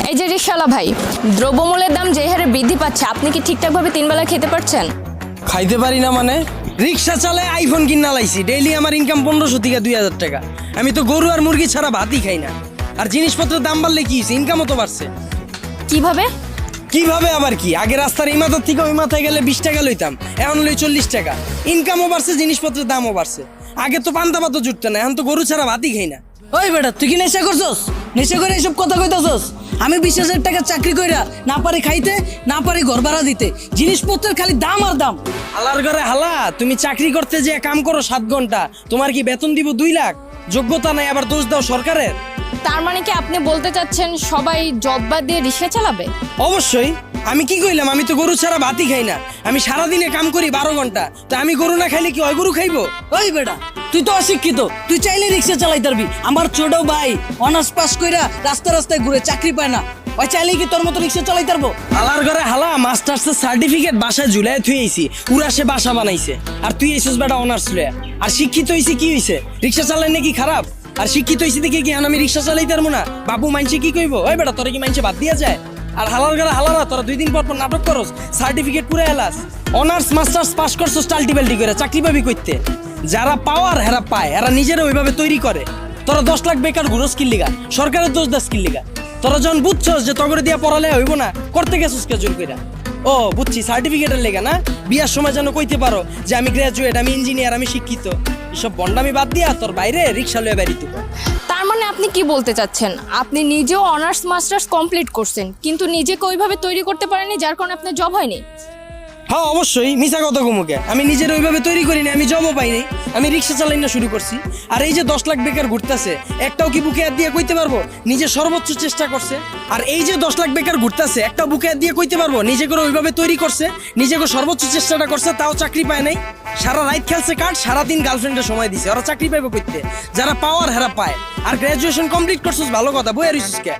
এই যে রিকশাওয়ালা ভাই, দ্রব্যমূল্যের দাম যে হারে বৃদ্ধি পাচ্ছে, আপনি কি ঠিকঠাকভাবে 3 বেলা খেতে পারছেন? খাইতে পারি না মানে? রিক্সা চালায় আইফোন কিনা লাইছি, ডেইলি আমার ইনকাম 1500 থেকে 2000 টাকা। আমি তো গরু আর মুরগি ছাড়া ভাতই খাই না। আর জিনিসপত্রের দাম বাড়লে কি হয়েছে, ইনকামও তো বাড়ছে। কিভাবে? কিভাবে আবার কি, আগে রাস্তার এই মাথার থেকে ওই মাথায় গেলে 20 টাকা লইতাম, এখন লই 40 টাকা। ইনকামও বাড়ছে, জিনিসপত্রের দামও বাড়ছে। আগে তো পান্তা ভাতও জুটতো না, এখন তো গরু ছাড়া ভাতই খাই না। ওই বেটা, তুই কি নেশা করছস? নেশা করে এসব কথা কইতাছস? আমি 20,000 টাকা চাকরি কইরা না পারি খাইতে, না পারি ঘর ভাড়া দিতে, জিনিসপত্রের খালি দাম আর দাম। হালার ঘরে হালা, তুমি চাকরি করতে যে কাম করো 7 ঘন্টা, তোমার কি বেতন দিব 2 লাখ? যোগ্যতা নাই, আবার দোষ দাও সরকারের। তার মানে কি আপনি বলতে চাচ্ছেন সবাই জব বাদ দিয়ে রিকশা চালাবে? অবশ্যই। আমি কি কইলাম, আমি তো গরু ছাড়া ভাতই খাই না। আমি সারাদিনে কাম করি 12 ঘন্টা, তো আমি গরু না খাইলে কি ওই গরু খাইবো? ওই বেটা, তুই তো অশিক্ষিত, তুই চাইলে রিক্সা চালাইতে পারবি। আমার ছোট ভাই অনার্স পাস কইরা রাস্তায় ঘুরে চাকরি পায় না, ওই চাইলেই কি তোর মতো রিক্সা চালাইতে পারবো? হালার ঘরে হালা, মাস্টার্সের সার্টিফিকেট বাসায় ঝুলাই থুই আইছি, পুরা সে বাসা বানাইছে। আর তুই এসেছিস বেটা অনার্স লয়ে। আর শিক্ষিত হইছি কি হইছে? রিক্সা চালাই নাকি খারাপ? আর শিক্ষিত হইছি দেখে কি আমি রিক্সা চালাইতে পারবো না? বাবু মাইনছে কি কইবো? ওই বেটা, তোরে কি মাইনছে বাদ দিয়া যায়? আর হালার ঘরে হালারা, তোরা 2 দিন পর পর নাটক করস, সার্টিফিকেট পুরা এলাস। অনার্স মাস্টার্স পাস করছস টাল্টিবেল্টি করে, চাকরি পাবি কইতে? যারা পাওয়ার হেরা পায়, এরা নিজেরা ওইভাবে তৈরি করে। তোরা 10 লাখ বেকার ঘুরস কি লিগা? সরকারের দোষ দাস কি লিগা? তোরা যখন বুঝছস যে তগরে দিয়া পড়ালে হইব না, করতে গেছস কে জোর কইরা? ও বুঝছি, সার্টিফিকেটের লেগা না? বিয়ার সময় যেন কইতে পারো যে আমি গ্রাজুয়েট, আমি ইঞ্জিনিয়ার, আমি শিক্ষিত। এসব বন্ডামি বাদ দিয়া তোর বাইরে রিক্সা লয়ে বেরিতে পার। তার মানে আপনি কি বলতে চাচ্ছেন, আপনি নিজেও অনার্স মাস্টার্স কমপ্লিট করছেন, কিন্তু নিজেকে ওইভাবে তৈরি করতে পারেননি, যার কারণে আপনার জব হয়নি? হ্যাঁ অবশ্যই, মিছা কথা কমুকে। আমি নিজের ওইভাবে তৈরি করিনি, আমি জবও পাইনি, আমি রিক্সা চালাই না শুরু করছি। আর এই যে 10 লাখ বেকার ঘুরতেছে, একটাও কি বুকে হাত দিয়ে কইতে পারবো নিজে সর্বোচ্চ চেষ্টা করছে? আর এই যে 10 লাখ বেকার ঘুরতেছে, একটাও বুকে হাত দিয়ে কইতে পারবো নিজে করে ওইভাবে তৈরি করছে, নিজে করে সর্বোচ্চ চেষ্টাটা করছে, তাও চাকরি পায় নাই? সারা রাত খেলছে কার্ড, সারাদিন গার্লফ্রেন্ডের সময় দিছে, ওরা চাকরি পাইবো কইতে? যারা পাওয়ার হেরা পায়। আর গ্রাজুয়েশন কমপ্লিট করছিস ভালো কথা, বইয়া রইছিস কে?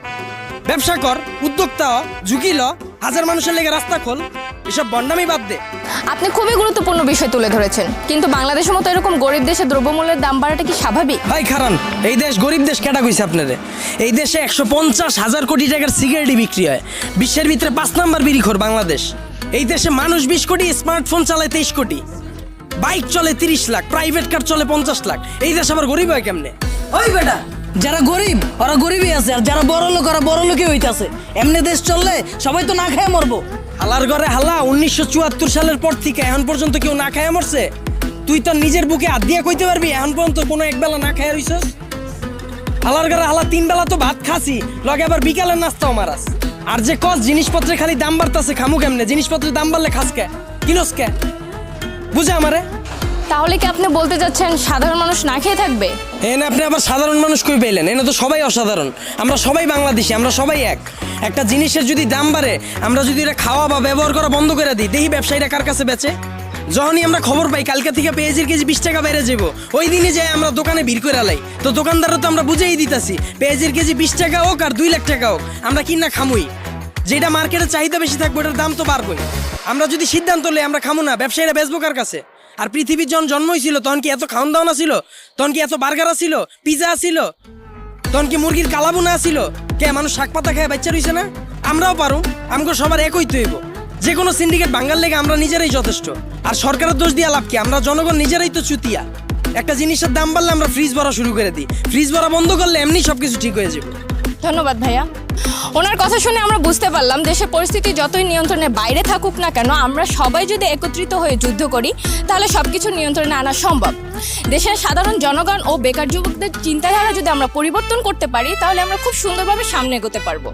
ব্যবসা কর, উদ্যোক্তা হ, ঝুঁকি ল, হাজার মানুষের লেগে রাস্তা খোল, এসব বন্ডামি বাদ দে। আপনি খুবই গুরুত্বপূর্ণ বিষয় তুলে ধরেছেন, কিন্তু বাংলাদেশের মতো এরকম গরিব দেশে দ্রব্যমূল্যের দাম বাড়াটা কি স্বাভাবিক? ভাই খারান, এই দেশ গরিব দেশ কেটা কইছে আপনারে? এই দেশে 150,000 কোটি টাকার সিগারেটই বিক্রি হয়। বিশ্বের ভিতরে 5 নাম্বার বিড়িখোর বাংলাদেশ। এই দেশে মানুষ 20 কোটি, স্মার্টফোন চালায় 23 কোটি, বাইক চলে 30 লাখ, প্রাইভেট কার চলে 50 লাখ। এই দেশ আবার গরিব হয় কেমনে? ওই বেটা, যারা গরিব ওরা গরিবই আছে, আর যারা বড় লোক ওরা বড় লোকই হইতাছে। এমনি দেশ চললে সবাই তো না খেয়ে মরবো। হালার ঘরে হালা, 1974 সালের পর থেকে এখন পর্যন্ত কেউ না খায় মরছে? তুই তো নিজের বুকে হাত দিয়ে কইতে পারবি এখন পর্যন্ত কোনো একবেলা না খায় রইছস? হালার ঘরে হালা 3 বেলা তো ভাত খাসি, লগে আবার বিকালের নাস্তাও মারাস। আর যে কস জিনিসপত্রের খালি দাম বাড়তাছে, খামু কেমনে? জিনিসপত্রের দাম বাড়লে খাস কে, কিনস কে? বুঝে আমারে? তাহলে কি আপনি বলতে চাচ্ছেন সাধারণ মানুষ না খেয়ে থাকবে? এনে আপনি আবার সাধারণ মানুষ কই পেলেন? এনে তো সবাই অসাধারণ, আমরা সবাই বাংলাদেশি, আমরা সবাই এক। একটা জিনিসের যদি দাম বাড়ে, আমরা যদি এটা খাওয়া বা ব্যবহার করা বন্ধ করে দিই, দেখি ব্যবসায়ীরা কার কাছে বেচে। যখনই আমরা খবর পাই কালকে থেকে পেঁয়াজের কেজি 20 টাকা বেড়ে যাবো, ওই দিনই যাই আমরা দোকানে ভিড় করে আলাই। তো দোকানদারও তো আমরা বুঝেই দিতাছি, পেঁয়াজের কেজি 20 টাকা হোক আর 2 লাখ টাকা হোক, আমরা কিনা খামুই। যেটা মার্কেটে চাহিদা বেশি থাকবে ওটার দাম তো বাড়বেই। আমরা যদি সিদ্ধান্ত লই আমরা খামু না, ব্যবসায়ীরা বেচবো কার কাছে? আর পৃথিবীর যখন জন্ম হয়েছিল তখন কি এত খাওয়ান দাওয়ান ছিল? তখন কি এত বার্গার ছিল, পিজা ছিল? তখন কি মুরগির কালাবুনা ছিল? কে মানুষ শাক পাতা খায় বাচ্চা রইছে না? আমরাও পারো, আমাকে সবার একই তৈব। যে কোনো সিন্ডিকেট ভাঙ্গার লেগে আমরা নিজেরাই যথেষ্ট। আর সরকারের দোষ দিয়া লাভ কি? আমরা জনগণ নিজেরাই তো চুতিয়া। একটা জিনিসের দাম বাড়লে আমরা ফ্রিজ ভরা শুরু করে দিই, ফ্রিজ ভরা বন্ধ করলে এমনি সবকিছু ঠিক হয়ে যাবে। ধন্যবাদ ভাইয়া। ওনার কথা শুনে আমরা বুঝতে পারলাম দেশের পরিস্থিতি যতই নিয়ন্ত্রণের বাইরে থাকুক না কেন, আমরা সবাই যদি একত্রিত হয়ে যুদ্ধ করি তাহলে সবকিছু নিয়ন্ত্রণে আনা সম্ভব। দেশের সাধারণ জনগণ ও বেকার যুবকদের চিন্তাধারা যদি আমরা পরিবর্তন করতে পারি তাহলে আমরা খুব সুন্দরভাবে সামনে এগোতে পারবো।